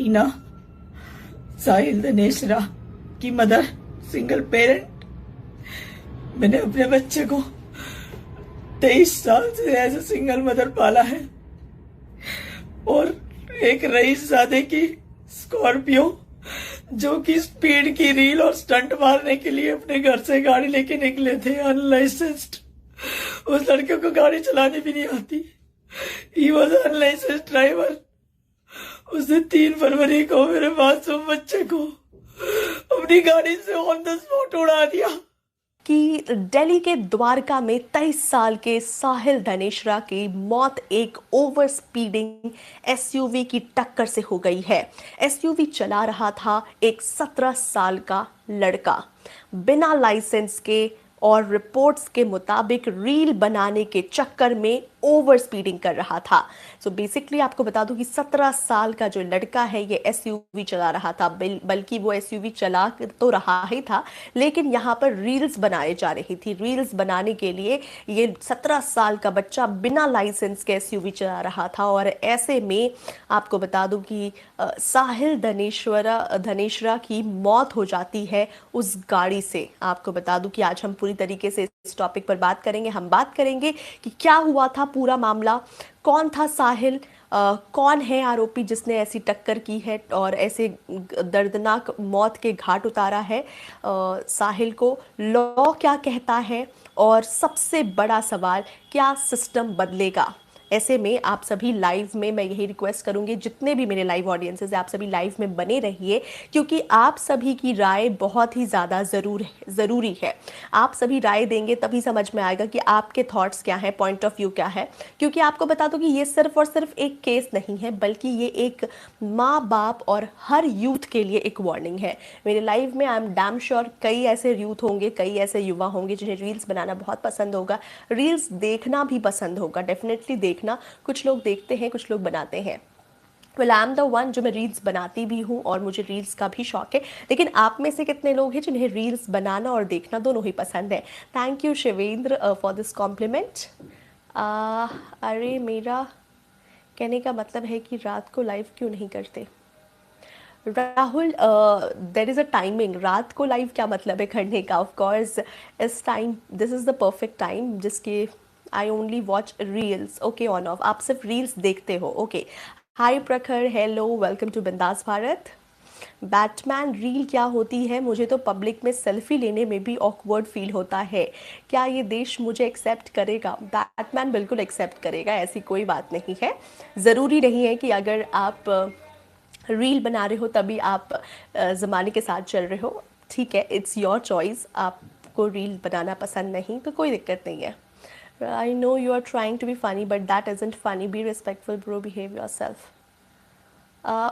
ईना साहिल धनेश्वरा की mother, single parent. मैंने अपने बच्चे को 23 साल से एज ए सिंगल मदर पाला है और एक रईसजादे की स्कॉर्पियो जो कि स्पीड की रील और स्टंट मारने के लिए अपने घर से गाड़ी लेके निकले थे, अनलाइसेंस्ड। उस लड़के को गाड़ी चलानी भी नहीं आती। He was unlicensed driver. उसने 3 फरवरी को मेरे मासूम बच्चे को अपनी गाड़ी से ऑन द स्पॉट उड़ा दिया। कि दिल्ली के द्वारका में 23 साल के साहिल धनेश्वरा की मौत एक ओवर स्पीडिंग एसयूवी की टक्कर से हो गई है। एसयूवी चला रहा था एक 17 साल का लड़का, बिना लाइसेंस के और रिपोर्ट्स के मुताबिक रील बनाने के चक्कर में ओवर स्पीडिंग कर रहा था। सो बेसिकली आपको बता दूं कि 17 साल का जो लड़का है ये एसयूवी चला रहा था, बल्कि वो एसयूवी चला तो रहा ही था लेकिन यहाँ पर रील्स बनाए जा रही थी। रील्स बनाने के लिए ये 17 साल का बच्चा बिना लाइसेंस के एसयूवी चला रहा था और ऐसे में आपको बता दूं कि साहिल धनेश्वरा की मौत हो जाती है उस गाड़ी से। आपको बता दूं कि आज हम पूरी तरीके से इस टॉपिक पर बात करेंगे। हम बात करेंगे कि क्या हुआ था, पूरा मामला, कौन था साहिल, कौन है आरोपी जिसने ऐसी टक्कर की है और ऐसे दर्दनाक मौत के घाट उतारा है साहिल को, लॉ क्या कहता है और सबसे बड़ा सवाल, क्या सिस्टम बदलेगा। ऐसे में आप सभी लाइव में, मैं यही रिक्वेस्ट करूंगी जितने भी मेरे लाइव ऑडियंसेस हैं, आप सभी लाइव में बने रहिए क्योंकि आप सभी की राय बहुत ही ज़्यादा ज़रूरी है। आप सभी राय देंगे तभी समझ में आएगा कि आपके थॉट्स क्या हैं, पॉइंट ऑफ व्यू क्या है। क्योंकि आपको बता दूं कि ये सिर्फ और सिर्फ एक केस नहीं है बल्कि ये एक माँ बाप और हर यूथ के लिए एक वार्निंग है। मेरे लाइव में आई एम डैम श्योर कई ऐसे यूथ होंगे, कई ऐसे युवा होंगे जिन्हें रील्स बनाना बहुत पसंद होगा, रील्स देखना भी पसंद होगा, डेफिनेटली देखना। कुछ लोग देखते हैं, कुछ लोग बनाते हैं। Well I am the one जो मैं रील्स बनाती भी हूँ और मुझे रील्स का भी शौक है। लेकिन आप में से कितने लोग हैं जिन्हें रील्स बनाना और देखना दोनों ही पसंद है। Thank you Shivendra for this complement. अरे मेरा कहने का मतलब है कि रात को लाइव क्यों नहीं करते Rahul. There is a timing. रात को लाइव क्या मतलब है करने का। ऑफ कोर्स इस time, this is the perfect time जिसके I only watch reels. Okay, on off, आप सिर्फ रील्स देखते हो। ओके, हाय प्रखर, hello, welcome to Bindas Bharat. Batman reel क्या होती है? मुझे तो पब्लिक में सेल्फी लेने में भी ऑकवर्ड फील होता है। क्या ये देश मुझे एक्सेप्ट करेगा? बैटमैन बिल्कुल एक्सेप्ट करेगा, ऐसी कोई बात नहीं है। ज़रूरी नहीं है कि अगर आप रील बना रहे हो तभी आप ज़माने के साथ चल रहे हो। ठीक है, इट्स योर चॉइस। आपको रील बनाना पसंद नहीं तो कोई दिक्कत नहीं है। I know you are trying to be funny, but that isn't funny. Be respectful, bro. Behave yourself.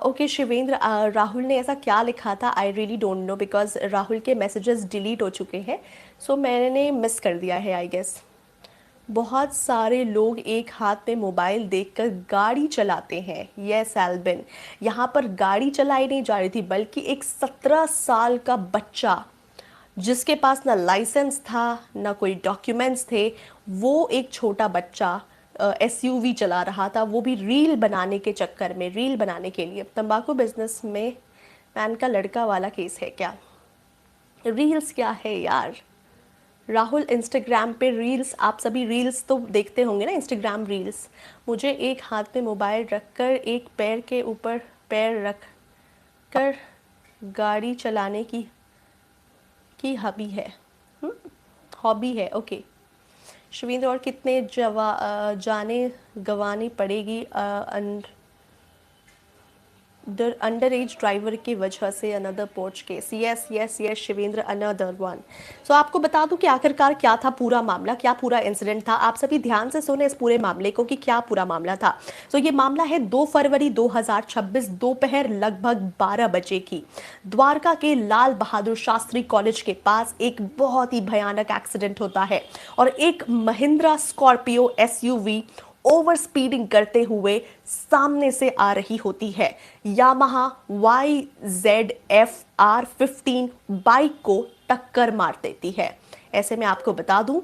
Okay Shivendra, Rahul ने ऐसा क्या लिखा था? I really don't know because Rahul के मैसेजेस डिलीट हो चुके हैं, सो मैंने मिस कर दिया है आई गेस। बहुत सारे लोग एक हाथ में मोबाइल देखकर गाड़ी चलाते हैं। यस एल्बिन, यहाँ पर गाड़ी चलाई नहीं जा रही थी बल्कि एक 17 साल का बच्चा जिसके पास ना लाइसेंस था ना कोई डॉक्यूमेंट्स थे, वो एक छोटा बच्चा एसयूवी चला रहा था, वो भी रील बनाने के चक्कर में, रील बनाने के लिए। तंबाकू बिजनेस में मैन का लड़का वाला केस है क्या? रील्स क्या है यार? राहुल, इंस्टाग्राम पे रील्स, आप सभी रील्स तो देखते होंगे ना, इंस्टाग्राम रील्स। मुझे एक हाथ में मोबाइल रखकर एक पैर के ऊपर पैर रख कर गाड़ी चलाने की हॉबी है। हॉबी है, ओके। शिवेंद्र, और कितने जाने गंवानी पड़ेगी अंडर एज ड्राइवर की वजह से? Another Porsche case. Yes yes yes Shivendra, another one. So आपको बता दूं कि आखिरकार क्या था पूरा मामला, क्या पूरा इंसिडेंट था। आप सभी ध्यान से सुने इस पूरे मामले को कि क्या पूरा मामला था। सो ये मामला है 2 फरवरी 2026 दोपहर लगभग 12 बजे की। द्वारका के लाल बहादुर शास्त्री कॉलेज के पास एक बहुत ही भयानक एक्सीडेंट होता है और एक Mahindra Scorpio SUV over speeding करते हुए सामने से आ रही होती है। यामाहा YZF-R15 बाइक को टक्कर मार देती है। ऐसे में आपको बता दूं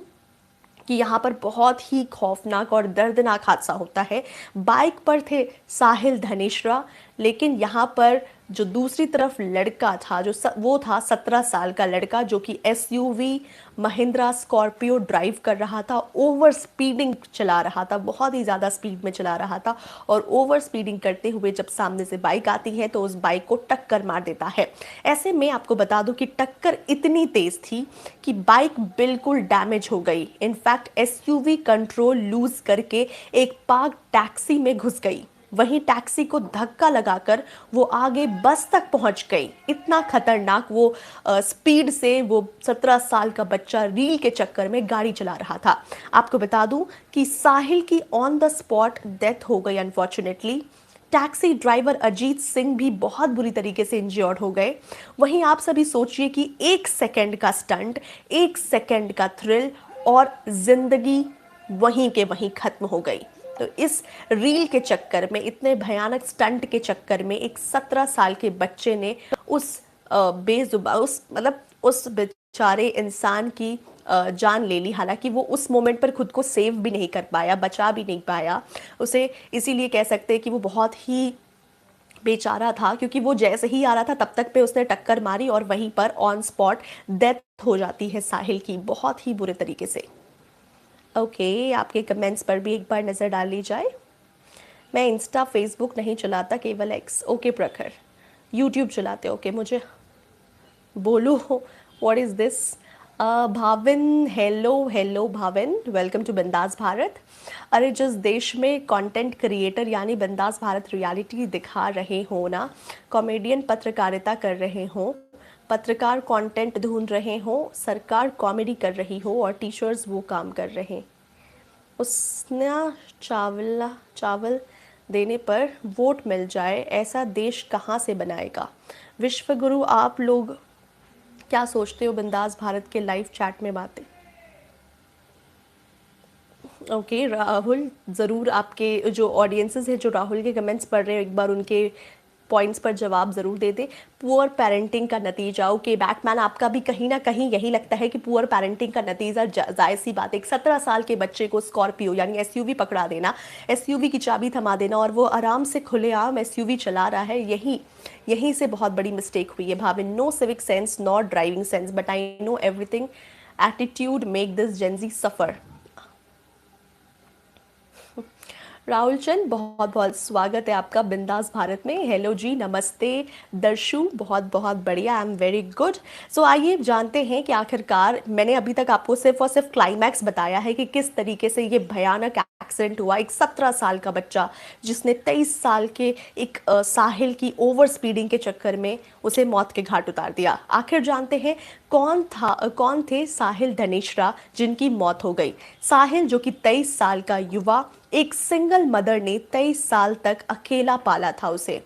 कि यहाँ पर बहुत ही खौफनाक और दर्दनाक हादसा होता है। बाइक पर थे साहिल धनेश्वरा, लेकिन यहाँ पर जो दूसरी तरफ लड़का था वो था 17 साल का लड़का, जो कि एसयूवी महिंद्रा स्कॉर्पियो ड्राइव कर रहा था, ओवर स्पीडिंग चला रहा था, बहुत ही ज़्यादा स्पीड में चला रहा था। और ओवर स्पीडिंग करते हुए जब सामने से बाइक आती है तो उस बाइक को टक्कर मार देता है। ऐसे में आपको बता दूं कि टक्कर इतनी तेज थी कि बाइक बिल्कुल डैमेज हो गई। इनफैक्ट एसयूवी कंट्रोल लूज करके एक पार्क टैक्सी में घुस गई। वहीं टैक्सी को धक्का लगाकर वो आगे बस तक पहुंच गई। इतना खतरनाक वो स्पीड से वो 17 साल का बच्चा रील के चक्कर में गाड़ी चला रहा था। आपको बता दूं कि साहिल की ऑन द स्पॉट डेथ हो गई unfortunately. Taxi driver Ajit Singh भी बहुत बुरी तरीके से इंजर्ड हो गए। वहीं आप सभी सोचिए कि 1 सेकंड का स्टंट, 1 सेकंड का थ्रिल और जिंदगी वहीं के वहीं खत्म हो गई। तो इस रील के चक्कर में, इतने भयानक स्टंट के चक्कर में एक 17 साल के बच्चे ने उस बेजुबान उस बेचारे इंसान की जान ले ली। हालांकि वो उस मोमेंट पर खुद को सेव भी नहीं कर पाया, बचा भी नहीं पाया उसे। इसीलिए कह सकते हैं कि वो बहुत ही बेचारा था, क्योंकि वो जैसे ही आ रहा था तब तक पे उसने टक्कर मारी और वहीं पर ऑन स्पॉट डेथ हो जाती है साहिल की, बहुत ही बुरे तरीके से। ओके, आपके कमेंट्स पर भी एक बार नज़र डाल ली जाए। मैं इंस्टा फेसबुक नहीं चलाता, केवल एक्स। ओके प्रखर, यूट्यूब चलाते। ओके, मुझे बोलो what is this. Bhavin, hello Bhavin, welcome to Bindas Bharat. अरे जिस देश में कंटेंट क्रिएटर यानी बिंदास भारत रियलिटी दिखा रहे हो ना, कॉमेडियन पत्रकारिता कर रहे हो, पत्रकार कंटेंट ढूंढ रहे हो, सरकार कॉमेडी कर रही हो और टीचर्स वो काम कर रहे हैं, उसने चावल देने पर वोट मिल जाए, ऐसा देश कहाँ से बनाएगा। विश्वगुरु, आप लोग क्या सोचते हो बिंदास भारत के लाइव चैट में बातें। ओके राहुल, ज़रूर आपके जो ऑडियंसेस हैं जो राहुल के कमेंट्स पढ़ रहे हैं, एक बार उनके पॉइंट्स पर जवाब ज़रूर दे दे। पुअर पेरेंटिंग का नतीजा। ओके बैटमैन, आपका भी कहीं ना कहीं यही लगता है कि पुअर पेरेंटिंग का नतीजा जायज़ सी बात है। एक 17 साल के बच्चे को स्कॉर्पियो यानी एसयूवी पकड़ा देना, एसयूवी की चाबी थमा देना और वो आराम से खुलेआम एसयूवी चला रहा है, यहीं से बहुत बड़ी मिस्टेक हुई है। Bhavin, no civic sense not driving sense but I know everything, attitude make this gen Z suffer. Rahul Chand, बहुत बहुत स्वागत है आपका बिंदास भारत में। हेलो जी, नमस्ते दर्शु, बहुत बहुत बढ़िया, आई एम वेरी गुड। सो आइए जानते हैं कि आखिरकार मैंने अभी तक आपको सिर्फ और सिर्फ क्लाइमैक्स बताया है कि किस तरीके से ये भयानक एक्सीडेंट हुआ। एक 17 साल का बच्चा जिसने 23 साल के एक साहिल की ओवर स्पीडिंग के चक्कर में उसे मौत के घाट उतार दिया। आखिर जानते हैं कौन थे साहिल धनेश्रा जिनकी मौत हो गई। साहिल जो कि 23 साल का युवा, एक सिंगल मदर ने 23 साल तक अकेला पाला था उसे।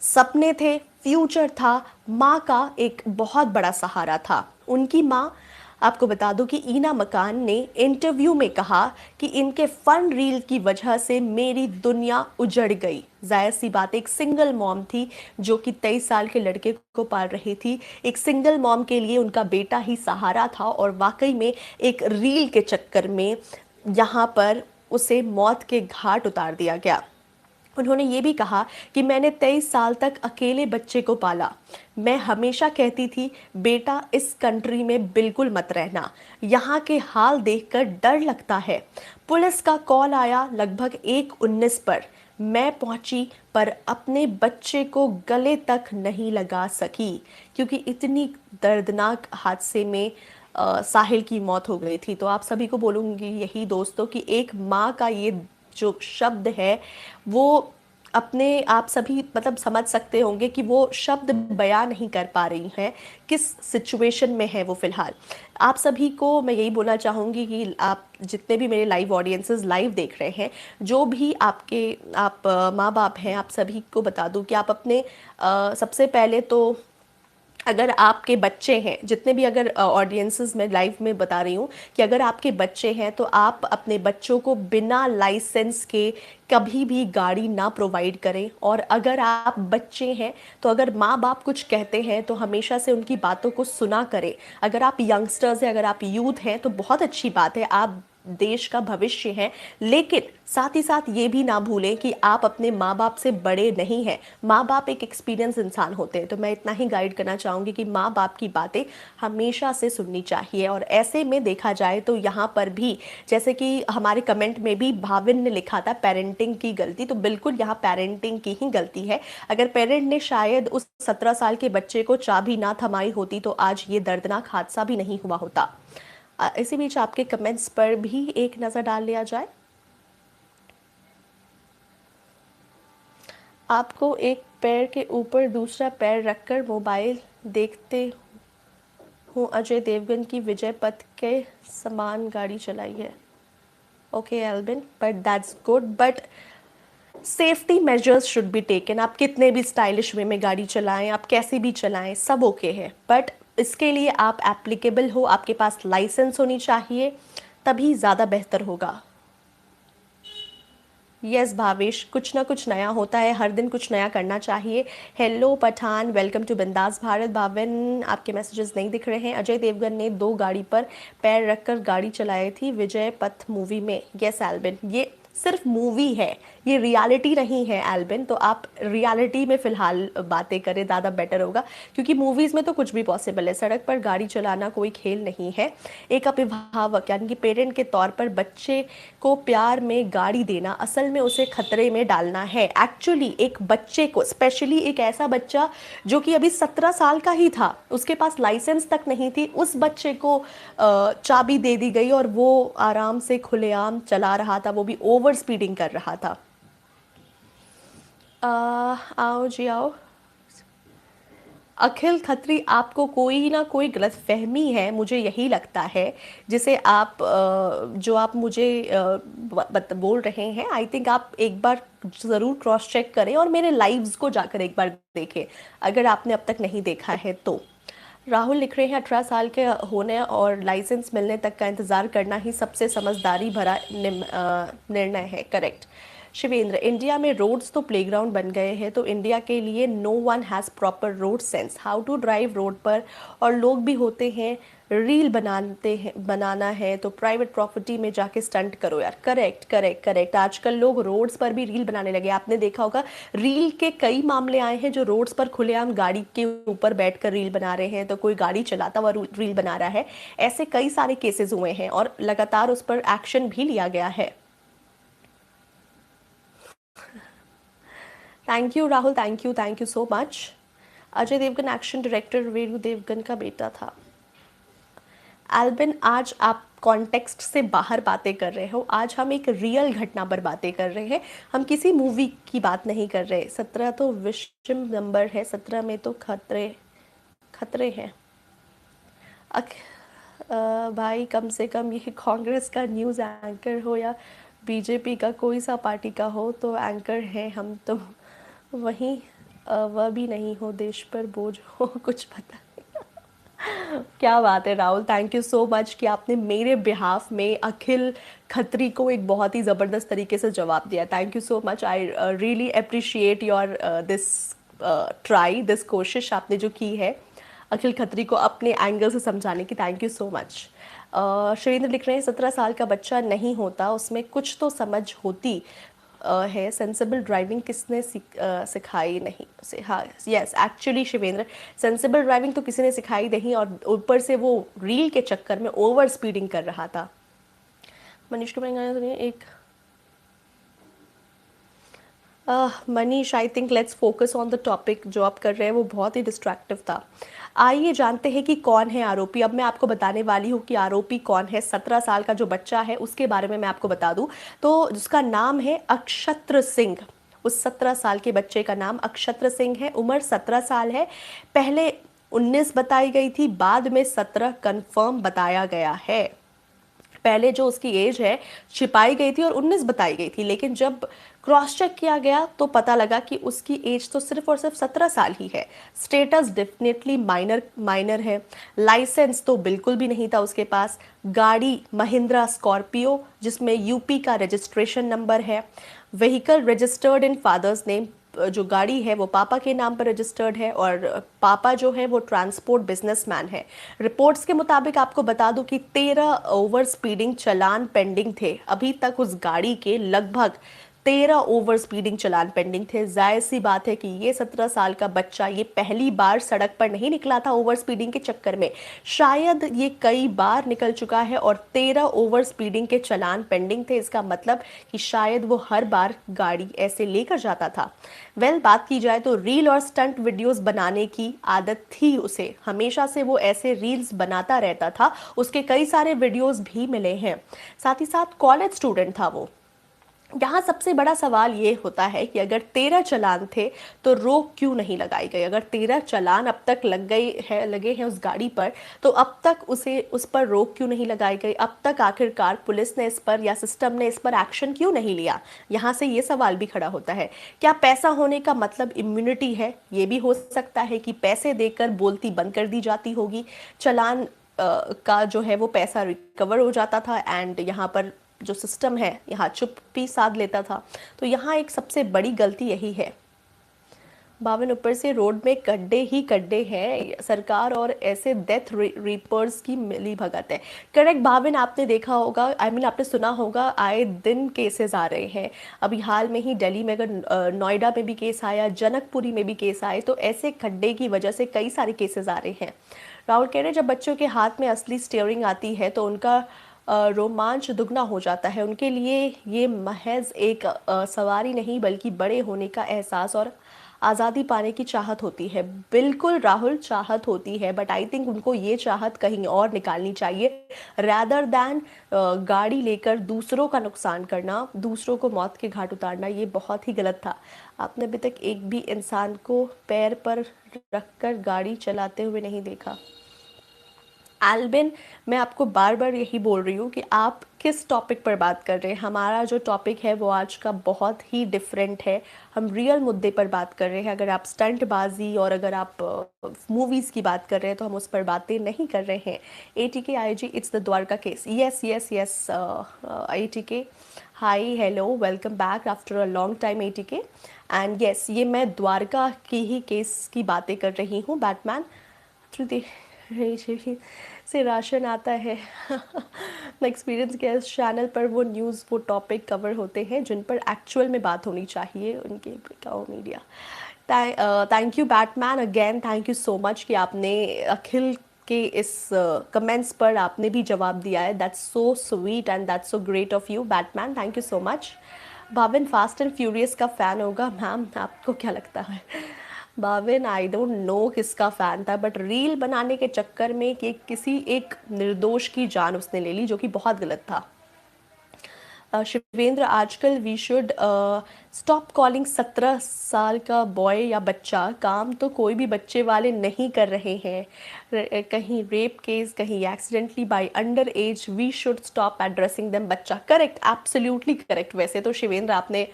सपने थे, फ्यूचर था, माँ का एक बहुत बड़ा सहारा था। उनकी माँ, आपको बता दूं कि ईना मकान ने इंटरव्यू में कहा कि इनके फन रील की वजह से मेरी दुनिया उजड़ गई। जाहिर सी बात, एक सिंगल मॉम थी जो कि 23 साल के लड़के को पाल रही थी। एक सिंगल मॉम के लिए उनका बेटा ही सहारा था और वाकई में एक रील के चक्कर में यहाँ पर उसे मौत के घाट उतार दिया गया। उन्होंने ये भी कहा कि मैंने 23 साल तक अकेले बच्चे को पाला। मैं हमेशा कहती थी बेटा इस कंट्री में बिल्कुल मत रहना, यहाँ के हाल देखकर डर लगता है। पुलिस का कॉल आया लगभग 1:19 पर। मैं पहुंची पर अपने बच्चे को गले तक नहीं लगा सकी, क्योंकि इतनी दर्दनाक हादसे में साहिल की मौत हो गई थी। तो आप सभी को बोलूँगी यही दोस्तों कि एक माँ का ये जो शब्द है वो अपने आप सभी मतलब समझ सकते होंगे कि वो शब्द बयां नहीं कर पा रही हैं, किस सिचुएशन में है वो फिलहाल। आप सभी को मैं यही बोलना चाहूँगी कि आप जितने भी मेरे लाइव ऑडियंसेस लाइव देख रहे हैं, जो भी आप माँ बाप हैं, आप सभी को बता दूँ कि आप अपने सबसे पहले तो अगर आपके बच्चे हैं, जितने भी अगर ऑडियंसेस में लाइव में बता रही हूँ कि अगर आपके बच्चे हैं तो आप अपने बच्चों को बिना लाइसेंस के कभी भी गाड़ी ना प्रोवाइड करें। और अगर आप बच्चे हैं तो अगर माँ बाप कुछ कहते हैं तो हमेशा से उनकी बातों को सुना करें। अगर आप यंगस्टर्स हैं, अगर आप यूथ हैं तो बहुत अच्छी बात है, आप देश का भविष्य हैं, लेकिन साथ ही साथ ये भी ना भूलें कि आप अपने माँ बाप से बड़े नहीं हैं। माँ बाप एक एक्सपीरियंस इंसान होते हैं। तो मैं इतना ही गाइड करना चाहूँगी कि माँ बाप की बातें हमेशा से सुननी चाहिए। और ऐसे में देखा जाए तो यहाँ पर भी, जैसे कि हमारे कमेंट में भी भाविन ने लिखा था पेरेंटिंग की गलती, तो बिल्कुल यहाँ पेरेंटिंग की ही गलती है। अगर पेरेंट ने शायद उस 17 साल के बच्चे को चाबी ना थमाई होती तो आज ये दर्दनाक हादसा भी नहीं हुआ होता। इसी बीच आपके कमेंट्स पर भी एक नज़र डाल लिया जाए। आपको एक पैर के ऊपर दूसरा पैर रखकर मोबाइल देखते हूँ। अजय देवगन की विजय पथ के समान गाड़ी चलाई है। Okay Albin, but that's good, but safety measures should be taken. आप कितने भी स्टाइलिश वे में गाड़ी चलाएं, आप कैसे भी चलाएं, सब ओके है, बट इसके लिए आप एप्लीकेबल हो, आपके पास लाइसेंस होनी चाहिए, तभी ज़्यादा बेहतर होगा। यस भावेश, कुछ ना कुछ नया होता है, हर दिन कुछ नया करना चाहिए। Hello Pathan, welcome to Bindas Bharat. Bhavin, आपके मैसेजेस नहीं दिख रहे हैं। अजय देवगन ने 2 गाड़ी पर पैर रखकर गाड़ी चलाई थी विजय पथ मूवी में। यस एल्बिन, ये सिर्फ मूवी है, ये रियलिटी नहीं है एल्बिन। तो आप रियलिटी में फ़िलहाल बातें करें, ज़्यादा बेटर होगा, क्योंकि मूवीज़ में तो कुछ भी पॉसिबल है। सड़क पर गाड़ी चलाना कोई खेल नहीं है। एक अभिभावक यानी कि पेरेंट के तौर पर बच्चे को प्यार में गाड़ी देना असल में उसे खतरे में डालना है। एक्चुअली एक बच्चे को, स्पेशली एक ऐसा बच्चा जो कि अभी 17 साल का ही था, उसके पास लाइसेंस तक नहीं थी, उस बच्चे को चाबी दे दी गई और वो आराम से खुलेआम चला रहा था, वो भी ओवर स्पीडिंग कर रहा था। आओ जी आओ। अखिल खत्री, आपको कोई ना कोई गलतफहमी है, मुझे यही लगता है, जिसे आप जो आप मुझे बोल रहे हैं। आई थिंक आप एक बार ज़रूर क्रॉस चेक करें और मेरे लाइव्स को जाकर एक बार देखें, अगर आपने अब तक नहीं देखा है तो। राहुल लिख रहे हैं 18 साल के होने और लाइसेंस मिलने तक का इंतज़ार करना ही सबसे समझदारी भरा निर्णय है। करेक्ट। शिवेंद्र, इंडिया में रोड्स तो प्लेग्राउंड बन गए हैं, तो इंडिया के लिए no one has proper road sense, how to drive road पर। और लोग भी होते हैं, रील बनाना है तो प्राइवेट प्रॉपर्टी में जाके स्टंट करो यार। करेक्ट करेक्ट करेक्ट, आजकल लोग रोड्स पर भी रील बनाने लगे। आपने देखा होगा रील के कई मामले आए हैं जो रोड्स पर खुलेआम गाड़ी के ऊपर बैठकर रील बना रहे हैं, तो कोई गाड़ी चलाता हुआ रील बना रहा है। ऐसे कई सारे केसेस हुए हैं और लगातार उस पर एक्शन भी लिया गया है। Thank you Rahul, thank you so much. Ajay Devgan action director Veeru Devgan का बेटा था। एल्बिन, आज आप कॉन्टेक्स्ट से बाहर बातें कर रहे हो, आज हम एक रियल घटना पर बातें कर रहे हैं, हम किसी मूवी की बात नहीं कर रहे। 17 तो विषम नंबर है, 17 में तो खतरे हैं। भाई कम से कम ये कांग्रेस का न्यूज़ एंकर हो या बीजेपी का कोई सा पार्टी का हो तो एंकर हैं हम, तो वहीं वह भी नहीं हो, देश पर बोझ हो, कुछ पता नहीं। क्या बात है Rahul, thank you so much कि आपने मेरे बिहाफ में अखिल खत्री को एक बहुत ही ज़बरदस्त तरीके से जवाब दिया। Thank you so much, I really appreciate your this try, this कोशिश आपने जो की है अखिल खत्री को अपने एंगल से समझाने की। Thank you so much. Sharindra लिख रहे हैं 17 साल का बच्चा नहीं होता, उसमें कुछ तो समझ होती है, सेंसिबल ड्राइविंग किसने सिखाई नहीं उसे। हाँ yes, actually Shivendra, sensible driving तो किसी ने सिखाई नहीं और ऊपर से वो रील के चक्कर में ओवर स्पीडिंग कर रहा था। मनीष कुमार एक Manish, I think let's focus on the topic. जो आप कर रहे हैं वो बहुत ही डिस्ट्रैक्टिव था। आइए जानते हैं कि कौन है आरोपी। अब मैं आपको बताने वाली हूँ कि आरोपी कौन है। 17 साल का जो बच्चा है उसके बारे में मैं आपको बता दूँ तो उसका नाम है अक्षत्र सिंह। उस 17 साल के बच्चे का नाम अक्षत्र सिंह है, उम्र 17 साल है। पहले 19 बताई गई थी, बाद में 17 कंफर्म बताया गया है। पहले जो उसकी एज है छिपाई गई थी और 19 बताई गई थी, लेकिन जब क्रॉस चेक किया गया तो पता लगा कि उसकी एज तो सिर्फ और सिर्फ 17 साल ही है। स्टेटस डेफिनेटली माइनर है। लाइसेंस तो बिल्कुल भी नहीं था उसके पास। गाड़ी महिंद्रा स्कॉर्पियो जिसमें यूपी का रजिस्ट्रेशन नंबर है। Vehicle registered in father's name, जो गाड़ी है वो पापा के नाम पर रजिस्टर्ड है और पापा जो है वो ट्रांसपोर्ट बिजनेसमैन है। रिपोर्ट्स के मुताबिक आपको बता दूं कि 13 ओवर स्पीडिंग चालान पेंडिंग थे। अभी तक उस गाड़ी के लगभग 13 ओवर स्पीडिंग चालान पेंडिंग थे। जाहिर सी बात है कि ये 17 साल का बच्चा ये पहली बार सड़क पर नहीं निकला था ओवर स्पीडिंग के चक्कर में, शायद ये कई बार निकल चुका है और 13 ओवर स्पीडिंग के चालान पेंडिंग थे। इसका मतलब कि शायद वो हर बार गाड़ी ऐसे लेकर जाता था। बात की जाए तो रील और स्टंट वीडियोस बनाने की आदत थी उसे, हमेशा से वो ऐसे रील्स बनाता रहता था। उसके कई सारे वीडियोस भी मिले हैं। साथ ही साथ कॉलेज स्टूडेंट था वो। यहाँ सबसे बड़ा सवाल ये होता है कि अगर 13 चालान थे तो रोक क्यों नहीं लगाई गई। अगर 13 चालान अब तक लगे हैं उस गाड़ी पर, तो अब तक उस पर रोक क्यों नहीं लगाई गई। अब तक आखिरकार पुलिस ने इस पर या सिस्टम ने इस पर एक्शन क्यों नहीं लिया। यहाँ से ये सवाल भी खड़ा होता है, क्या पैसा होने का मतलब इम्यूनिटी है। ये भी हो सकता है कि पैसे देकर बोलती बंद कर दी जाती होगी, चालान का जो है वो पैसा रिकवर हो जाता था एंड यहाँ पर जो सिस्टम है यहाँ चुप्पी साध लेता था। तो यहाँ एक सबसे बड़ी गलती यही है। 52 ऊपर से रोड में गड्ढे ही गड्ढे हैं, सरकार और ऐसे डेथ रीपर्स की मिली भगत है। करेक्ट 52, आपने देखा होगा, आपने सुना होगा, आए दिन केसेस आ रहे हैं। अभी हाल में ही दिल्ली में अगर नोएडा में भी केस आया, जनकपुरी में भी केस आए, तो ऐसे गड्ढे की वजह से कई सारे केसेस आ रहे हैं। राहुल कह रहे हैं जब बच्चों के हाथ में असली स्टीयरिंग आती है तो उनका रोमांच दुगना हो जाता है। उनके लिए ये महज एक सवारी नहीं बल्कि बड़े होने का एहसास और आज़ादी पाने की चाहत होती है। बिल्कुल राहुल, चाहत होती है, बट आई थिंक उनको ये चाहत कहीं और निकालनी चाहिए रैदर दैन गाड़ी लेकर दूसरों का नुकसान करना, दूसरों को मौत के घाट उतारना। ये बहुत ही गलत था। आपने अभी तक एक भी इंसान को पैर पर रखकर गाड़ी चलाते हुए नहीं देखा। एल्बिन, मैं आपको बार बार यही बोल रही हूँ कि आप किस टॉपिक पर बात कर रहे हैं। हमारा जो टॉपिक है वो आज का बहुत ही डिफरेंट है। हम रियल मुद्दे पर बात कर रहे हैं। अगर आप स्टंटबाजी और अगर आप मूवीज़ की बात कर रहे हैं तो हम उस पर बातें नहीं कर रहे हैं। ATK IG, it's the Dwarka case. Yes yes yes ATK, hi hello, welcome back after a long time ATK। And yes, ये मैं द्वारका की ही केस की बातें कर रही हूँ। बैटमैन से राशन आता है। एक्सपीरियंस के इस चैनल पर वो न्यूज़, वो टॉपिक कवर होते हैं जिन पर एक्चुअल में बात होनी चाहिए उनके media. Thank you Batman, again thank you so much कि आपने अखिल के इस कमेंट्स पर आपने भी जवाब दिया है। That's so sweet and that's so great of you Batman, thank you so much. Bhavin fast and furious का फ़ैन होगा मैम, आपको क्या लगता है। भाविन आई डोंट नो किसका फ़ैन था, बट रील बनाने के चक्कर में कि किसी एक निर्दोष की जान उसने ले ली, जो कि बहुत गलत था। शिवेंद्र, आजकल वी शुड स्टॉप कॉलिंग 17 साल का बॉय या बच्चा। काम तो कोई भी बच्चे वाले नहीं कर रहे हैं। कहीं रेप केस, कहीं accidentally by under age, we should stop addressing them बच्चा। Correct, absolutely correct. वैसे तो शिवेंद्र आपने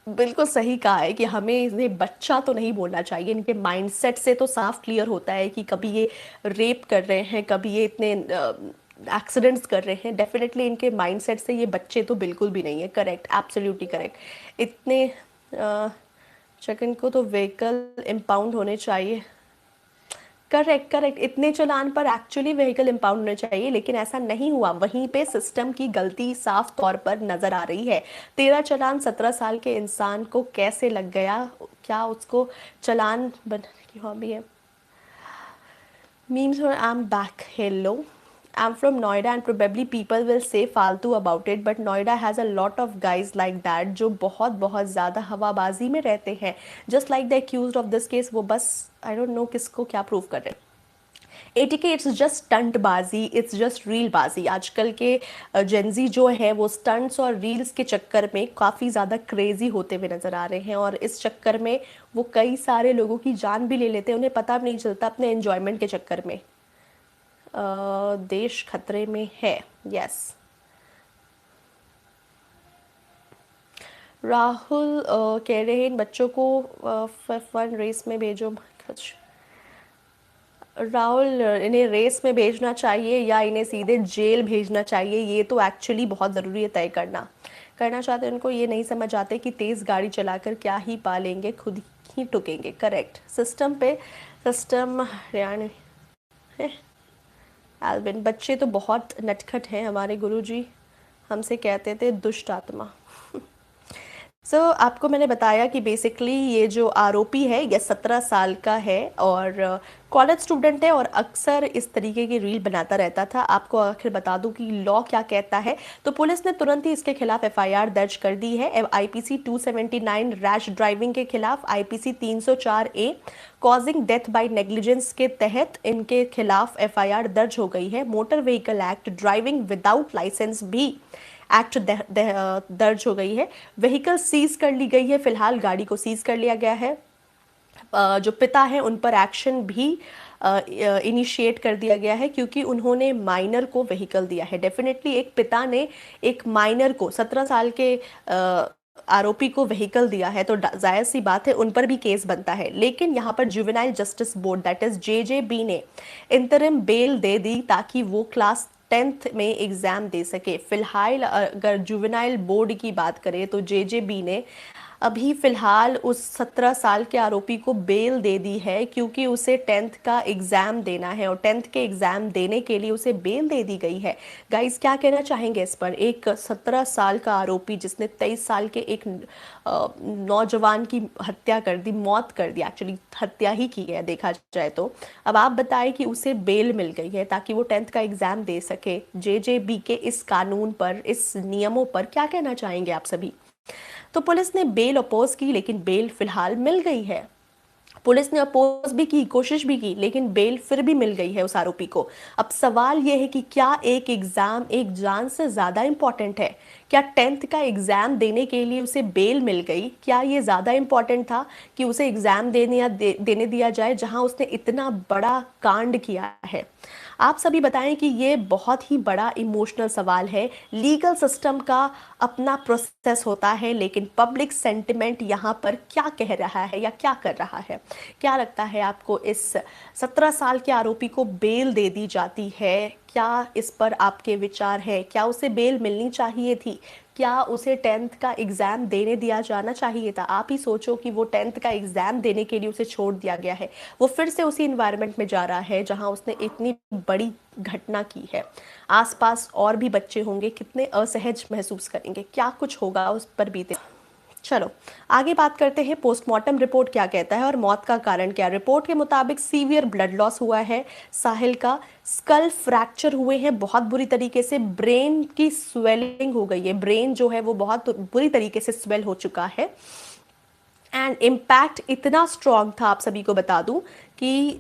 बिल्कुल सही कहा है कि हमें इन्हें बच्चा तो नहीं बोलना चाहिए। इनके माइंडसेट से तो साफ क्लियर होता है कि कभी ये रेप कर रहे हैं, कभी ये इतने एक्सीडेंट्स कर रहे हैं। डेफिनेटली इनके माइंडसेट से ये बच्चे तो बिल्कुल भी नहीं है। Correct, absolutely correct. इतने चिकन को तो व्हीकल इम्पाउंड होने चाहिए। करेक्ट करेक्ट, इतने चालान पर एक्चुअली व्हीकल इम्पाउंड होने चाहिए, लेकिन ऐसा नहीं हुआ। वहीं पे सिस्टम की गलती साफ तौर पर नजर आ रही है। 13 चालान 17 साल के इंसान को कैसे लग गया, क्या उसको चालान बनाने की हॉबी है। Memes, I am back, hello, I'm from Noida and probably people will say फालतू about it, but Noida has a lot of guys like that जो बहुत बहुत ज़्यादा हवाबाजी में रहते हैं। Just like the accused of this case, वो बस I don't know किसको क्या प्रूव कर रहे हैं। ATK, इट्स जस्ट स्टंट बाजी, इट्स जस्ट रील बाजी। आजकल के जेंजी जो है वो स्टंट्स और रील्स के चक्कर में काफ़ी ज़्यादा क्रेजी होते हुए नज़र आ रहे हैं और इस चक्कर में वो कई सारे लोगों की जान भी ले लेते हैं। उन्हें पता भी नहीं चलता अपने एंजॉयमेंट के चक्कर में। देश खतरे में है, यस। राहुल कह रहे हैं इन बच्चों को F1 रेस में भेजो। राहुल, इन्हें रेस में भेजना चाहिए या इन्हें सीधे जेल भेजना चाहिए, ये तो एक्चुअली बहुत ज़रूरी है तय करना। करना चाहते हैं उनको ये नहीं समझ आते कि तेज़ गाड़ी चलाकर क्या ही पालेंगे, खुद ही ठुकेंगे। करेक्ट, सिस्टम पे सिस्टम हरियाणा है। एल्विन, बच्चे तो बहुत नटखट हैं, हमारे गुरुजी हमसे कहते थे दुष्ट आत्मा। आपको मैंने बताया कि बेसिकली ये जो आरोपी है ये 17 साल का है और कॉलेज स्टूडेंट है और अक्सर इस तरीके की रील बनाता रहता था। आपको आखिर बता दूं कि लॉ क्या कहता है। तो पुलिस ने तुरंत ही इसके खिलाफ एफआईआर दर्ज कर दी है। आईपीसी 279 रैश ड्राइविंग के खिलाफ, IPC 304 A causing death by negligence के तहत इनके खिलाफ एफआईआर दर्ज हो गई है। Motor vehicle act, driving without licence भी एक्ट दर्ज हो गई है। व्हीकल सीज कर ली गई है, फिलहाल गाड़ी को सीज कर लिया गया है। जो पिता है उन पर एक्शन भी इनिशिएट कर दिया गया है क्योंकि उन्होंने माइनर को व्हीकल दिया है। डेफिनेटली एक पिता ने एक माइनर को 17 साल के आरोपी को व्हीकल दिया है तो जायज सी बात है उन पर भी केस बनता है। लेकिन यहाँ पर juvenile justice board that is JJB ने इंतरिम बेल दे दी ताकि वो क्लास 10th में एग्जाम दे सके। फिलहाल अगर जुवेनाइल बोर्ड की बात करें तो जेजेबी ने अभी फिलहाल उस 17 साल के आरोपी को बेल दे दी है क्योंकि उसे 10th का एग्जाम देना है और 10th के एग्जाम देने के लिए उसे बेल दे दी गई है। गाइस, क्या कहना चाहेंगे इस पर? एक 17 साल का आरोपी जिसने 23 साल के एक नौजवान की हत्या कर दी, मौत कर दी, एक्चुअली हत्या ही की है देखा जाए तो। अब आप बताएं कि उसे बेल मिल गई है ताकि वो 10th का एग्जाम दे सके। जेजेबी के इस कानून पर, इस नियमों पर क्या कहना चाहेंगे आप सभी? तो पुलिस ने बेल अपोज की लेकिन बेल फिलहाल मिल गई है। पुलिस ने अपोज भी की, कोशिश भी की, लेकिन बेल फिर भी मिल गई है उस आरोपी को। अब सवाल यह है कि क्या एक एग्जाम एक जान से ज्यादा इंपॉर्टेंट है? क्या 10th का एग्जाम देने के लिए उसे बेल मिल गई, क्या ये ज्यादा इंपॉर्टेंट था कि उसे एग्जाम देने दिया जाए जहां उसने इतना बड़ा कांड किया है? आप सभी बताएं कि ये बहुत ही बड़ा इमोशनल सवाल है। लीगल सिस्टम का अपना प्रोसेस होता है लेकिन पब्लिक सेंटिमेंट यहाँ पर क्या कह रहा है या क्या कर रहा है? क्या लगता है आपको? इस 17 साल के आरोपी को बेल दे दी जाती है, क्या इस पर आपके विचार है? क्या उसे बेल मिलनी चाहिए थी? क्या उसे 10th का एग्ज़ाम देने दिया जाना चाहिए था? आप ही सोचो कि वो 10th का एग्ज़ाम देने के लिए उसे छोड़ दिया गया है, वो फिर से उसी इन्वायरमेंट में जा रहा है जहां उसने इतनी बड़ी घटना की है। आसपास और भी बच्चे होंगे, कितने असहज महसूस करेंगे, क्या कुछ होगा उस पर बीते। चलो आगे बात करते हैं, पोस्टमार्टम रिपोर्ट क्या कहता है और मौत का कारण क्या? रिपोर्ट के मुताबिक सीवियर ब्लड लॉस हुआ है साहिल का, स्कल फ्रैक्चर हुए हैं बहुत बुरी तरीके से, ब्रेन की स्वेलिंग हो गई है, ब्रेन जो है वो बहुत बुरी तरीके से स्वेल हो चुका है एंड इम्पैक्ट इतना स्ट्रॉन्ग था, आप सभी को बता दूं कि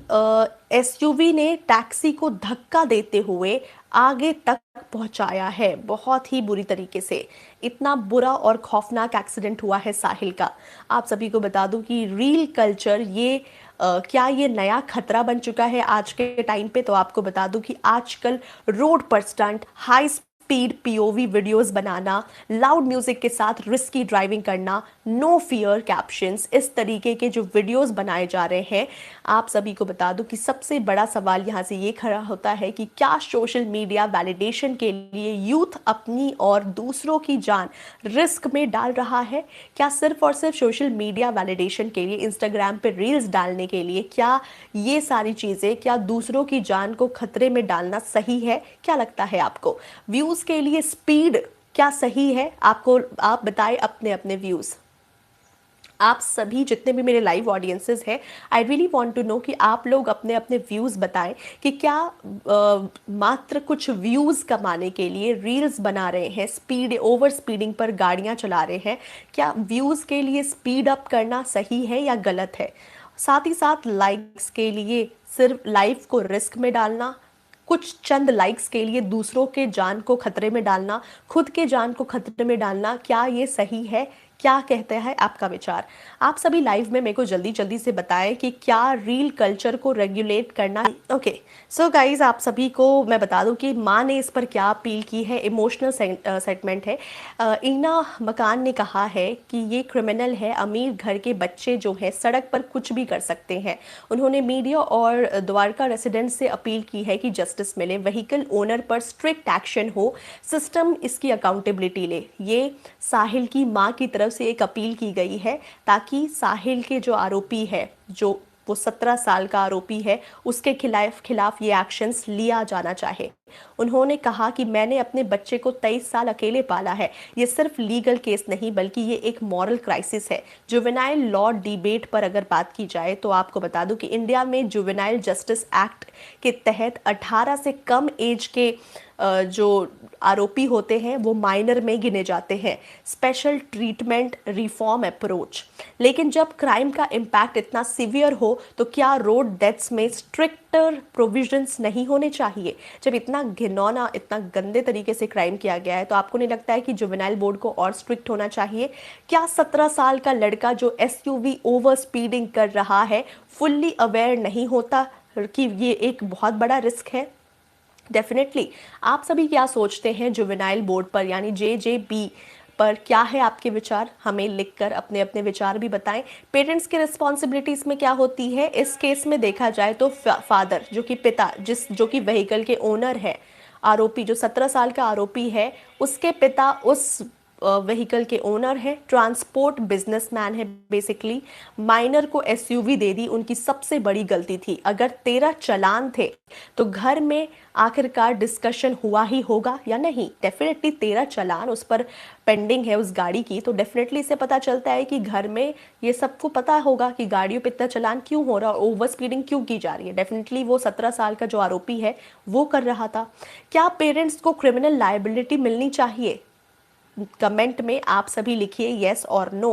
एसयूवी ने टैक्सी को धक्का देते हुए आगे तक पहुंचाया है, बहुत ही बुरी तरीके से। इतना बुरा और खौफनाक एक्सीडेंट हुआ है साहिल का। आप सभी को बता दूं कि रील कल्चर ये क्या ये नया खतरा बन चुका है आज के टाइम पे? तो आपको बता दूं कि आजकल रोड पर stunt, high speed POV videos बनाना, लाउड म्यूजिक के साथ रिस्की ड्राइविंग करना, नो फियर कैप्शंस, इस तरीके के जो वीडियोस बनाए जा रहे हैं। आप सभी को बता दूं कि सबसे बड़ा सवाल यहाँ से ये खड़ा होता है कि क्या सोशल मीडिया वैलिडेशन के लिए यूथ अपनी और दूसरों की जान रिस्क में डाल रहा है? क्या सिर्फ और सिर्फ सोशल मीडिया वैलिडेशन के लिए, इंस्टाग्राम पे रील्स डालने के लिए, क्या ये सारी चीज़ें, क्या दूसरों की जान को खतरे में डालना सही है? क्या लगता है आपको? व्यूज के लिए स्पीड क्या सही है? आपको, आप बताएं अपने अपने व्यूज। आप सभी जितने भी मेरे लाइव ऑडियंसेस हैं, I really want to know कि आप लोग अपने अपने व्यूज बताएं कि क्या मात्र कुछ व्यूज कमाने के लिए रील्स बना रहे हैं, स्पीड ओवर स्पीडिंग पर गाड़ियां चला रहे हैं, क्या व्यूज के लिए स्पीड अप करना सही है या गलत है? साथ ही साथ लाइक्स के लिए सिर्फ लाइफ को रिस्क में डालना, कुछ चंद लाइक्स के लिए दूसरों के जान को खतरे में डालना, खुद के जान को खतरे में डालना, क्या ये सही है? क्या कहते हैं आपका विचार? आप सभी लाइव में मेरे को जल्दी जल्दी से बताएं कि क्या रील कल्चर को रेगुलेट करना। ओके, सो गाइज, आप सभी को मैं बता दूं कि माँ ने इस पर क्या अपील की है। इमोशनल सेगमेंट है। ईना मकान ने कहा है कि ये क्रिमिनल है, अमीर घर के बच्चे जो हैं सड़क पर कुछ भी कर सकते हैं। उन्होंने मीडिया और द्वारका रेसिडेंट से अपील की है कि जस्टिस मिले, व्हीकल ओनर पर स्ट्रिक्ट एक्शन हो, सिस्टम इसकी अकाउंटेबिलिटी ले। ये साहिल की मां की तरफ से एक अपील की गई है ताकि साहिल के जो आरोपी है, जो वो 17 साल का आरोपी है, उसके खिलाफ ये एक्शंस लिया जाना चाहे। उन्होंने कहा कि मैंने अपने बच्चे को 23 साल अकेले पाला है। ये सिर्फ लीगल केस नहीं बल्कि ये एक मॉरल क्राइसिस है। जुवेनाइल लॉ डिबेट पर अगर बात की जाए तो आपको बता दूं कि इंडिया में जुवेनाइल जस्टिस एक्ट के तहत 18 से कम एज के जो आरोपी होते हैं वो माइनर में गिने जाते हैं। Special treatment reform approach. लेकिन जब क्राइम का इम्पैक्ट इतना सीवियर हो तो क्या रोड डेथ्स में स्ट्रिक्टर प्रोविजंस नहीं होने चाहिए? जब इतना घिनौना, इतना गंदे तरीके से क्राइम किया गया है तो आपको नहीं लगता है कि जुवेनाइल बोर्ड को और स्ट्रिक्ट होना चाहिए? क्या 17 साल का लड़का जो एसयूवी ओवर स्पीडिंग कर रहा है फुल्ली अवेयर नहीं होता कि ये एक बहुत बड़ा रिस्क है? डेफिनेटली। आप सभी क्या सोचते हैं जुवेनाइल बोर्ड पर, यानी जेजेबी पर? क्या है आपके विचार? हमें लिखकर अपने अपने विचार भी बताएं। पेरेंट्स की रिस्पॉन्सिबिलिटीज में क्या होती है? इस केस में देखा जाए तो फादर जो कि पिता, जो कि व्हीकल के ओनर है, आरोपी जो 17 साल का आरोपी है, उसके पिता उस व्हीकल के ओनर है, ट्रांसपोर्ट बिजनेसमैन है बेसिकली। माइनर को एसयूवी दे दी, उनकी सबसे बड़ी गलती थी। अगर 13 चालान थे तो घर में आखिरकार डिस्कशन हुआ ही होगा या नहीं? डेफिनेटली 13 चालान उस पर पेंडिंग है उस गाड़ी की, तो डेफिनेटली इससे पता चलता है कि घर में ये सबको पता होगा कि गाड़ियों पे इतना चालान क्यों हो रहा है और ओवर स्पीडिंग क्यों की जा रही है। डेफिनेटली वो 17 साल का जो आरोपी है वो कर रहा था। क्या पेरेंट्स को क्रिमिनल लायबिलिटी मिलनी चाहिए? कमेंट में आप सभी लिखिए येस और नो,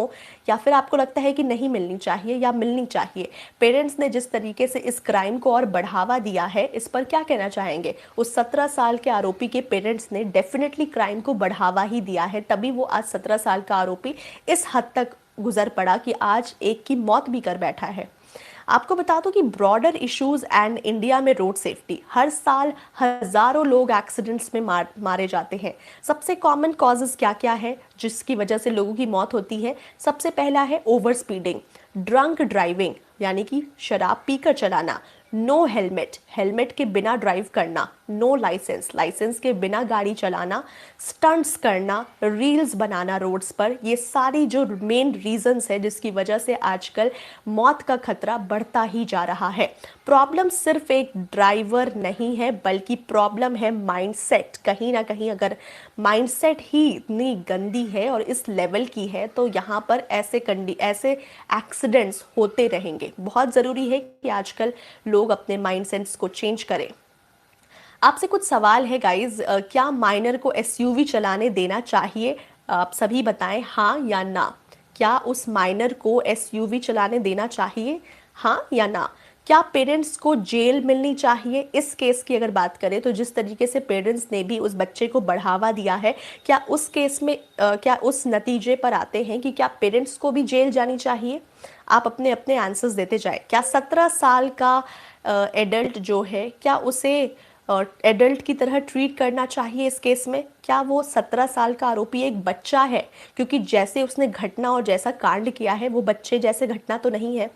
या फिर आपको लगता है कि नहीं मिलनी चाहिए या मिलनी चाहिए। पेरेंट्स ने जिस तरीके से इस क्राइम को और बढ़ावा दिया है, इस पर क्या कहना चाहेंगे? उस 17 साल के आरोपी के पेरेंट्स ने डेफिनेटली क्राइम को बढ़ावा ही दिया है, तभी वो आज 17 साल का आरोपी इस हद तक गुजर पड़ा कि आज एक की मौत भी कर बैठा है। आपको बता दूं कि ब्रॉडर इश्यूज एंड इंडिया में रोड सेफ्टी। हर साल हजारों लोग एक्सीडेंट्स में मारे जाते हैं। सबसे कॉमन कॉजेज क्या क्या है जिसकी वजह से लोगों की मौत होती है? सबसे पहला है ओवर स्पीडिंग, ड्रंक ड्राइविंग यानी कि शराब पीकर चलाना, नो हेलमेट, हेलमेट के बिना ड्राइव करना, नो लाइसेंस, लाइसेंस के बिना गाड़ी चलाना, स्टंट्स करना, रील्स बनाना रोड्स पर। ये सारी जो मेन रीजंस है जिसकी वजह से आजकल मौत का खतरा बढ़ता ही जा रहा है। प्रॉब्लम सिर्फ एक ड्राइवर नहीं है बल्कि प्रॉब्लम है माइंडसेट। कहीं ना कहीं अगर माइंडसेट ही इतनी गंदी है और इस लेवल की है तो यहाँ पर ऐसे एक्सीडेंट्स होते रहेंगे। बहुत ज़रूरी है कि आजकल लोग अपने माइंडसेट्स को चेंज करें। आपसे कुछ सवाल है गाइज, क्या माइनर को एसयूवी चलाने देना चाहिए? आप सभी बताएं हाँ या ना। क्या उस माइनर को एसयूवी चलाने देना चाहिए, हाँ या ना? क्या पेरेंट्स को जेल मिलनी चाहिए? इस केस की अगर बात करें तो जिस तरीके से पेरेंट्स ने भी उस बच्चे को बढ़ावा दिया है, क्या उस केस में क्या उस नतीजे पर आते हैं कि क्या पेरेंट्स को भी जेल जानी चाहिए? आप अपने अपने आंसर्स देते जाए। क्या 17 साल का एडल्ट जो है, क्या उसे एडल्ट की तरह ट्रीट करना चाहिए इस केस में? क्या वो 17 साल का आरोपी एक बच्चा है? क्योंकि जैसे उसने घटना और जैसा कांड किया है वो बच्चे जैसे घटना तो नहीं है।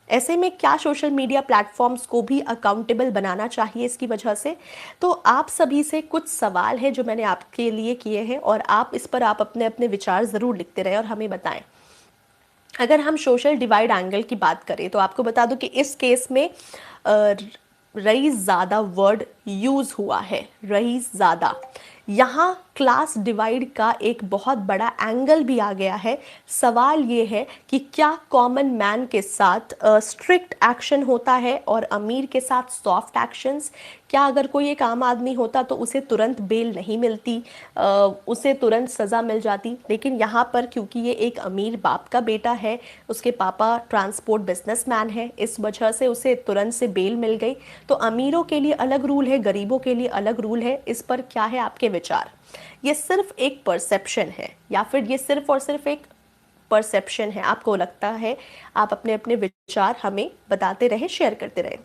ऐसे में क्या सोशल मीडिया प्लेटफॉर्म्स को भी अकाउंटेबल बनाना चाहिए इसकी वजह से? तो आप सभी से कुछ सवाल है जो मैंने आपके लिए किए हैं और आप इस पर अपने अपने विचार ज़रूर लिखते रहें और हमें बताएं। अगर हम सोशल डिवाइड एंगल की बात करें तो आपको बता दूं कि इस केस में रईस ज़्यादा वर्ड यूज़ हुआ है, रईस ज़्यादा। यहाँ क्लास डिवाइड का एक बहुत बड़ा एंगल भी आ गया है। सवाल ये है कि क्या कॉमन मैन के साथ स्ट्रिक्ट एक्शन होता है और अमीर के साथ सॉफ्ट एक्शंस? क्या अगर कोई एक आम आदमी होता तो उसे तुरंत बेल नहीं मिलती, उसे तुरंत सज़ा मिल जाती? लेकिन यहाँ पर क्योंकि ये एक अमीर बाप का बेटा है, उसके पापा ट्रांसपोर्ट बिजनेसमैन है, इस वजह से उसे तुरंत से बेल मिल गई। तो अमीरों के लिए अलग रूल है, गरीबों के लिए अलग रूल है। इस पर क्या है आपके विचार? ये सिर्फ एक परसेप्शन है या फिर ये सिर्फ और सिर्फ एक परसेप्शन है? आपको लगता है? आप अपने अपने विचार हमें बताते रहे, शेयर करते रहे।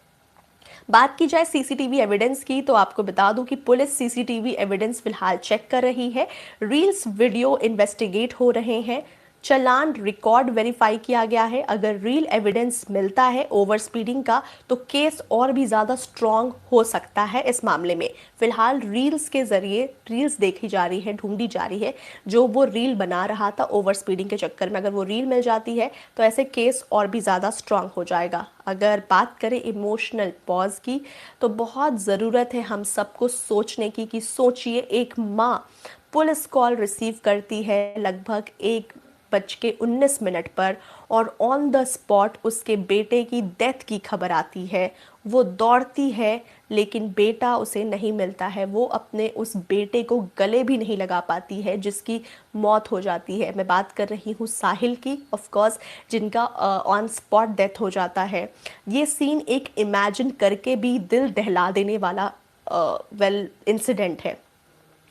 बात की जाए सीसीटीवी एविडेंस की, तो आपको बता दूं कि पुलिस सीसीटीवी एविडेंस फिलहाल चेक कर रही है, रील्स वीडियो इन्वेस्टिगेट हो रहे हैं, चालान रिकॉर्ड वेरीफाई किया गया है। अगर रील एविडेंस मिलता है ओवर स्पीडिंग का तो केस और भी ज़्यादा स्ट्रॉन्ग हो सकता है इस मामले में। फिलहाल रील्स के ज़रिए रील्स देखी जा रही है, ढूंढी जा रही है, जो वो रील बना रहा था ओवर स्पीडिंग के चक्कर में। अगर वो रील मिल जाती है तो ऐसे केस और भी ज़्यादा स्ट्रॉन्ग हो जाएगा। अगर बात करें इमोशनल पॉज की, तो बहुत ज़रूरत है हम सबको सोचने की कि सोचिए, एक माँ पुलिस कॉल रिसीव करती है लगभग 1:19 पर और ऑन द स्पॉट उसके बेटे की डेथ की खबर आती है। वो दौड़ती है लेकिन बेटा उसे नहीं मिलता है। वो अपने उस बेटे को गले भी नहीं लगा पाती है जिसकी मौत हो जाती है। मैं बात कर रही हूँ साहिल की, ऑफ कोर्स, जिनका ऑन स्पॉट डेथ हो जाता है। ये सीन एक इमेजिन करके भी दिल दहला देने वाला इंसिडेंट है।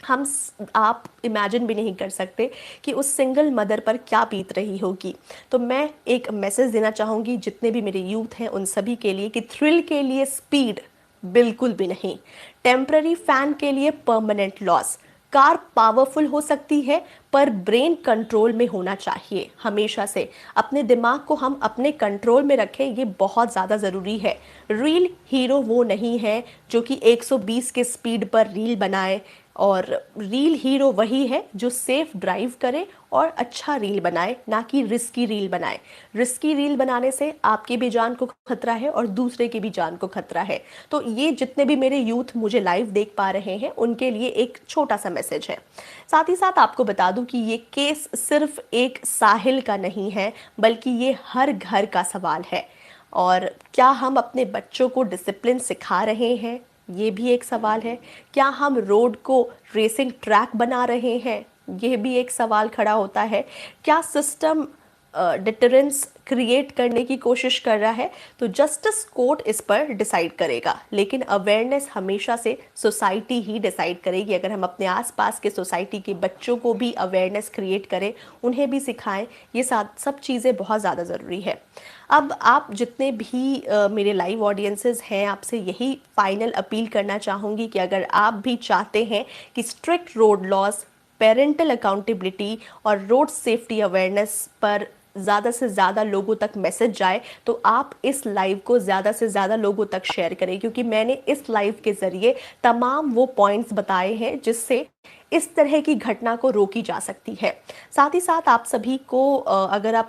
आप इमेजिन भी नहीं कर सकते कि उस सिंगल मदर पर क्या बीत रही होगी। तो मैं एक मैसेज देना चाहूँगी जितने भी मेरे यूथ हैं उन सभी के लिए कि थ्रिल के लिए स्पीड बिल्कुल भी नहीं, टेम्पररी फैन के लिए परमानेंट लॉस। कार पावरफुल हो सकती है पर ब्रेन कंट्रोल में होना चाहिए। हमेशा से अपने दिमाग को हम अपने कंट्रोल में रखें, ये बहुत ज़्यादा ज़रूरी है। रील हीरो वो नहीं है जो कि 120 के स्पीड पर रील बनाए, और रील हीरो वही है जो सेफ ड्राइव करे और अच्छा रील बनाए, ना कि रिस्की रील बनाए। रिस्की रील बनाने से आपकी भी जान को खतरा है और दूसरे की भी जान को खतरा है। तो ये जितने भी मेरे यूथ मुझे लाइव देख पा रहे हैं उनके लिए एक छोटा सा मैसेज है। साथ ही साथ आपको बता दूं कि ये केस सिर्फ एक साहिल का नहीं है, बल्कि ये हर घर का सवाल है। और क्या हम अपने बच्चों को डिसिप्लिन सिखा रहे हैं, ये भी एक सवाल है। क्या हम रोड को रेसिंग ट्रैक बना रहे हैं, ये भी एक सवाल खड़ा होता है। क्या सिस्टम डिटरेंस क्रिएट करने की कोशिश कर रहा है? तो जस्टिस कोर्ट इस पर डिसाइड करेगा, लेकिन अवेयरनेस हमेशा से सोसाइटी ही डिसाइड करेगी। अगर हम अपने आसपास के सोसाइटी के बच्चों को भी अवेयरनेस क्रिएट करें, उन्हें भी सिखाएं, ये सब चीज़ें बहुत ज़्यादा ज़रूरी है। अब आप जितने भी मेरे लाइव ऑडियंसेस हैं, आपसे यही फाइनल अपील करना चाहूँगी कि अगर आप भी चाहते हैं कि strict road laws, parental accountability और रोड सेफ्टी अवेयरनेस पर ज़्यादा से ज़्यादा लोगों तक मैसेज जाए, तो आप इस लाइव को ज़्यादा से ज़्यादा लोगों तक शेयर करें, क्योंकि मैंने इस लाइव के ज़रिए तमाम वो पॉइंट्स बताए हैं जिससे इस तरह की घटना को रोकी जा सकती है। साथ ही साथ आप सभी को अगर आप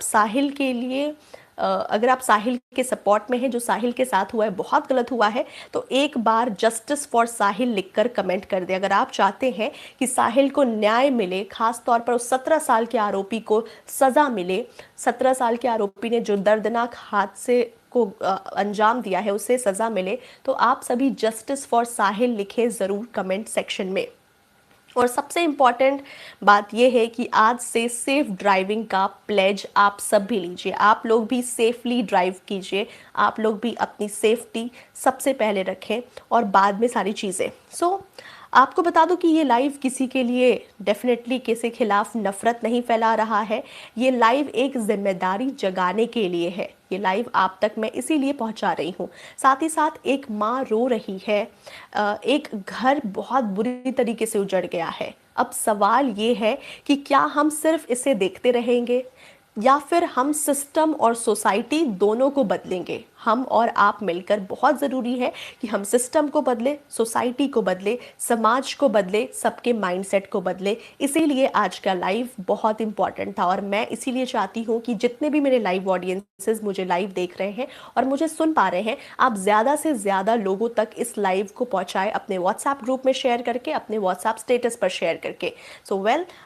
साहिल के सपोर्ट में हैं, जो साहिल के साथ हुआ है बहुत गलत हुआ है, तो एक बार जस्टिस फॉर साहिल लिखकर कमेंट कर दें। अगर आप चाहते हैं कि साहिल को न्याय मिले, खास तौर पर उस 17 साल के आरोपी को सज़ा मिले, 17 साल के आरोपी ने जो दर्दनाक हादसे को अंजाम दिया है उसे सज़ा मिले, तो आप सभी जस्टिस फॉर साहिल लिखें ज़रूर कमेंट सेक्शन में। और सबसे इम्पॉर्टेंट बात यह है कि आज से सेफ ड्राइविंग का प्लेज आप सब भी लीजिए। आप लोग भी सेफली ड्राइव कीजिए, आप लोग भी अपनी सेफ्टी सबसे पहले रखें और बाद में सारी चीज़ें। आपको बता दूं कि ये लाइव किसी के लिए डेफिनेटली किसी खिलाफ नफरत नहीं फैला रहा है। ये लाइव एक जिम्मेदारी जगाने के लिए है। ये लाइव आप तक मैं इसीलिए पहुंचा रही हूँ। साथ ही साथ एक माँ रो रही है, एक घर बहुत बुरी तरीके से उजड़ गया है। अब सवाल ये है कि क्या हम सिर्फ इसे देखते रहेंगे या फिर हम सिस्टम और सोसाइटी दोनों को बदलेंगे। हम और आप मिलकर, बहुत ज़रूरी है कि हम सिस्टम को बदले, सोसाइटी को बदले, समाज को बदले, सबके माइंडसेट को बदले। इसीलिए आज का लाइव बहुत इंपॉर्टेंट था और मैं इसीलिए चाहती हूँ कि जितने भी मेरे लाइव ऑडियंसेस मुझे लाइव देख रहे हैं और मुझे सुन पा रहे हैं, आप ज़्यादा से ज़्यादा लोगों तक इस लाइव को पहुँचाएं, अपने व्हाट्सएप ग्रुप में शेयर करके, अपने व्हाट्सएप स्टेटस पर शेयर करके।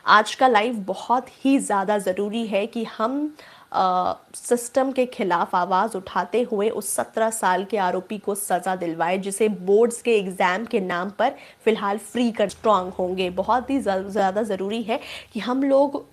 आज का लाइव बहुत ही ज़्यादा ज़रूरी है कि हम सिस्टम के खिलाफ आवाज़ उठाते हुए उस 17 साल के आरोपी को सज़ा दिलवाए, जिसे बोर्ड्स के एग्ज़ाम के नाम पर फ़िलहाल फ्री कर स्ट्रॉन्ग होंगे। बहुत ही ज़्यादा ज़रूरी है कि हम लोग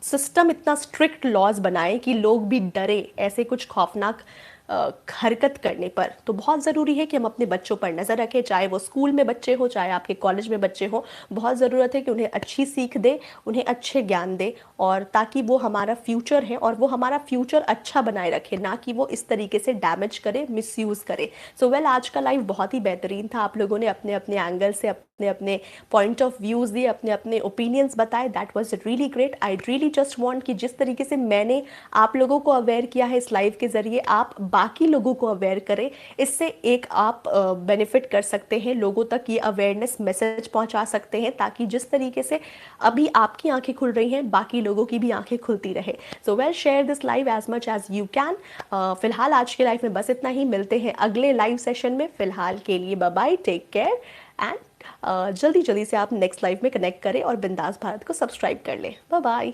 सिस्टम इतना स्ट्रिक्ट लॉज बनाएं कि लोग भी डरे, ऐसे कुछ खौफनाक हरकत करने पर। तो बहुत ज़रूरी है कि हम अपने बच्चों पर नज़र रखें, चाहे वो स्कूल में बच्चे हो, चाहे आपके कॉलेज में बच्चे हो। बहुत ज़रूरत है कि उन्हें अच्छी सीख दे, उन्हें अच्छे ज्ञान दे, और ताकि वो हमारा फ्यूचर है और वो हमारा फ्यूचर अच्छा बनाए रखे, ना कि वो इस तरीके से डैमेज करे, मिसयूज़ करे। सो वेल, आज का लाइव बहुत ही बेहतरीन था। आप लोगों ने अपने अपने एंगल से अपने अपने पॉइंट ऑफ व्यूज़ दिए, अपने अपने ओपिनियंस बताए। That was really great. I really just want कि जिस तरीके से मैंने आप लोगों को अवेयर किया है इस लाइव के ज़रिए, आप बाकी लोगों को अवेयर करें। इससे एक आप बेनिफिट कर सकते हैं, लोगों तक ये अवेयरनेस मैसेज पहुंचा सकते हैं, ताकि जिस तरीके से अभी आपकी आंखें खुल रही हैं, बाकी लोगों की भी आंखें खुलती रहे। So well, share this live as much as you can. फिलहाल आज के लाइव में बस इतना ही। मिलते हैं अगले लाइव सेशन में। फिलहाल के लिए bye bye, take care, and जल्दी जल्दी से आप नेक्स्ट लाइव में कनेक्ट करें और बिंदास भारत को सब्सक्राइब कर लें। Bye bye.